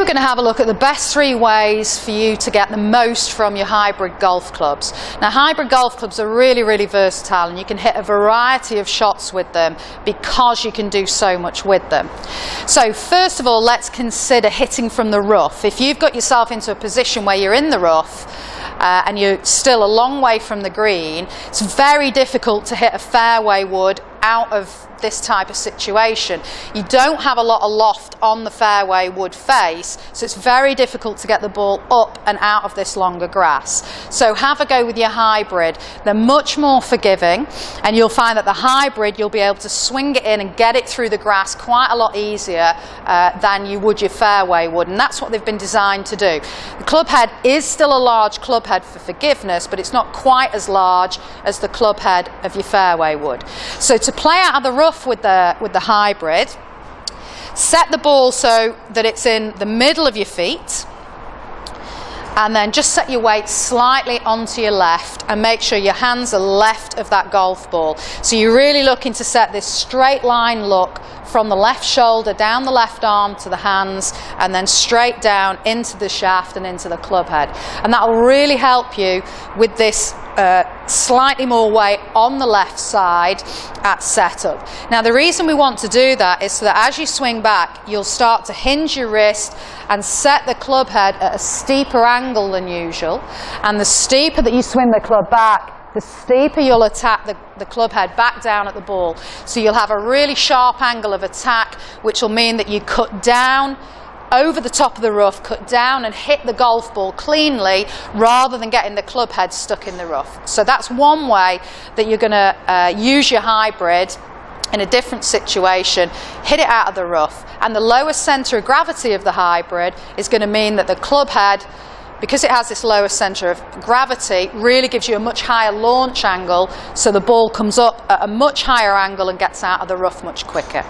we're going to have a look at the best 3 ways for you to get the most from your hybrid golf clubs. Now, hybrid golf clubs are really, really versatile, and you can hit a variety of shots with them because you can do so much with them. So first of all, let's consider hitting from the rough. If you've got yourself into a position where you're in the rough and you're still a long way from the green, it's very difficult to hit a fairway wood out of this type of situation. You don't have a lot of loft on the fairway wood face, so it's very difficult to get the ball up and out of this longer grass. So have a go with your hybrid. They're much more forgiving, and you'll find that the hybrid, you'll be able to swing it in and get it through the grass quite a lot easier than you would your fairway wood, and that's what they've been designed to do. The club head is still a large club head for forgiveness, but it's not quite as large as the club head of your fairway wood. So to play out of the rough with the hybrid, set the ball so that it's in the middle of your feet, and then just set your weight slightly onto your left and make sure your hands are left of that golf ball. So you're really looking to set this straight line look from the left shoulder down the left arm to the hands, and then straight down into the shaft and into the club head. And that will really help you with this slightly more weight on the left side at setup. Now, the reason we want to do that is so that as you swing back, you'll start to hinge your wrist and set the club head at a steeper angle than usual. And the steeper that you swing the club back, the steeper you'll attack the club head back down at the ball. So you'll have a really sharp angle of attack, which will mean that you cut down over the top of the rough, cut down and hit the golf ball cleanly rather than getting the club head stuck in the rough. So that's one way that you're going to use your hybrid in a different situation. Hit it out of the rough, and the lower centre of gravity of the hybrid is going to mean that the club head, because it has this lower centre of gravity, really gives you a much higher launch angle, so the ball comes up at a much higher angle and gets out of the rough much quicker.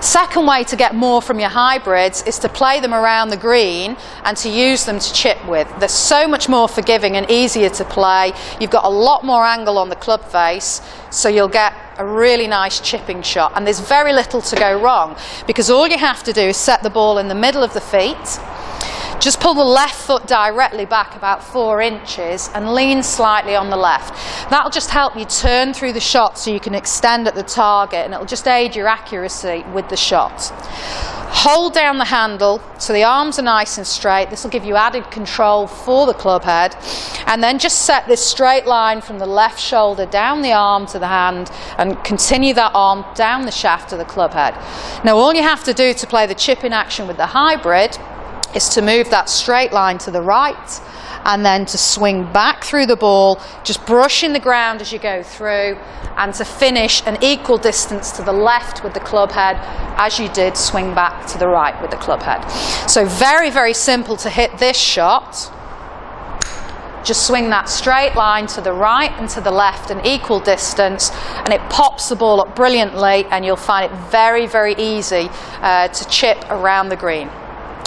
Second way to get more from your hybrids is to play them around the green and to use them to chip with. They're so much more forgiving and easier to play. You've got a lot more angle on the club face, so you'll get a really nice chipping shot, and there's very little to go wrong, because all you have to do is set the ball in the middle of the feet. Just pull the left foot directly back about 4 inches and lean slightly on the left. That'll just help you turn through the shot so you can extend at the target, and it'll just aid your accuracy with the shot. Hold down the handle so the arms are nice and straight. This will give you added control for the club head. And then just set this straight line from the left shoulder down the arm to the hand, and continue that arm down the shaft of the club head. Now, all you have to do to play the chipping action with the hybrid is to move that straight line to the right, and then to swing back through the ball, just brushing the ground as you go through, and to finish an equal distance to the left with the club head as you did swing back to the right with the club head. So very, very simple to hit this shot. Just swing that straight line to the right and to the left, an equal distance, and it pops the ball up brilliantly, and you'll find it very, very easy to chip around the green.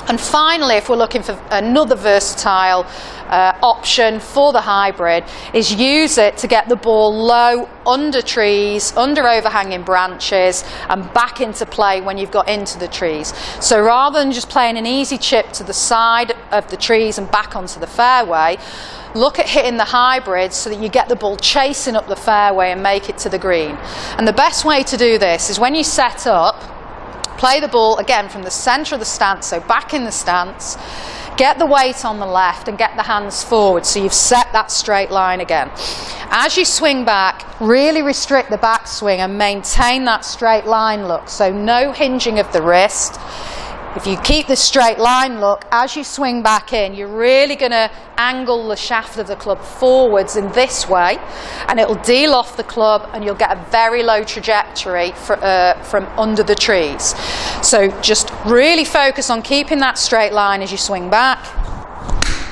And finally, if we're looking for another versatile option for the hybrid, is use it to get the ball low under trees, under overhanging branches, and back into play when you've got into the trees. So rather than just playing an easy chip to the side of the trees and back onto the fairway, look at hitting the hybrid so that you get the ball chasing up the fairway and make it to the green. And the best way to do this is when you set up, play the ball again from the centre of the stance, so back in the stance, get the weight on the left and get the hands forward so you've set that straight line again. As you swing back, really restrict the backswing and maintain that straight line look, so no hinging of the wrist. If you keep the straight line look, as you swing back in, you're really going to angle the shaft of the club forwards in this way, and it'll deal off the club, and you'll get a very low trajectory from under the trees. So just really focus on keeping that straight line as you swing back,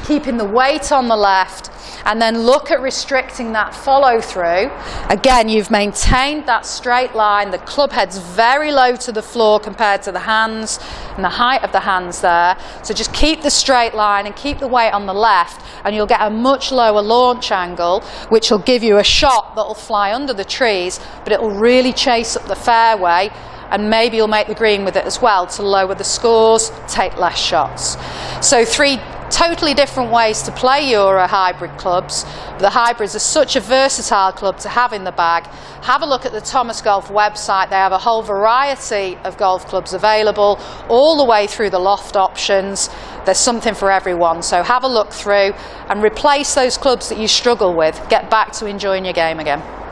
keeping the weight on the left, and then look at restricting that follow through. Again, you've maintained that straight line. The club head's very low to the floor compared to the hands and the height of the hands there. So just keep the straight line and keep the weight on the left, and you'll get a much lower launch angle, which will give you a shot that will fly under the trees, but it will really chase up the fairway, and maybe you'll make the green with it as well to lower the scores, take less shots. So 3 totally different ways to play your hybrid clubs. The hybrids are such a versatile club to have in the bag. Have a look at the Thomas Golf website. They have a whole variety of golf clubs available, all the way through the loft options. There's something for everyone, so have a look through and replace those clubs that you struggle with. Get back to enjoying your game again.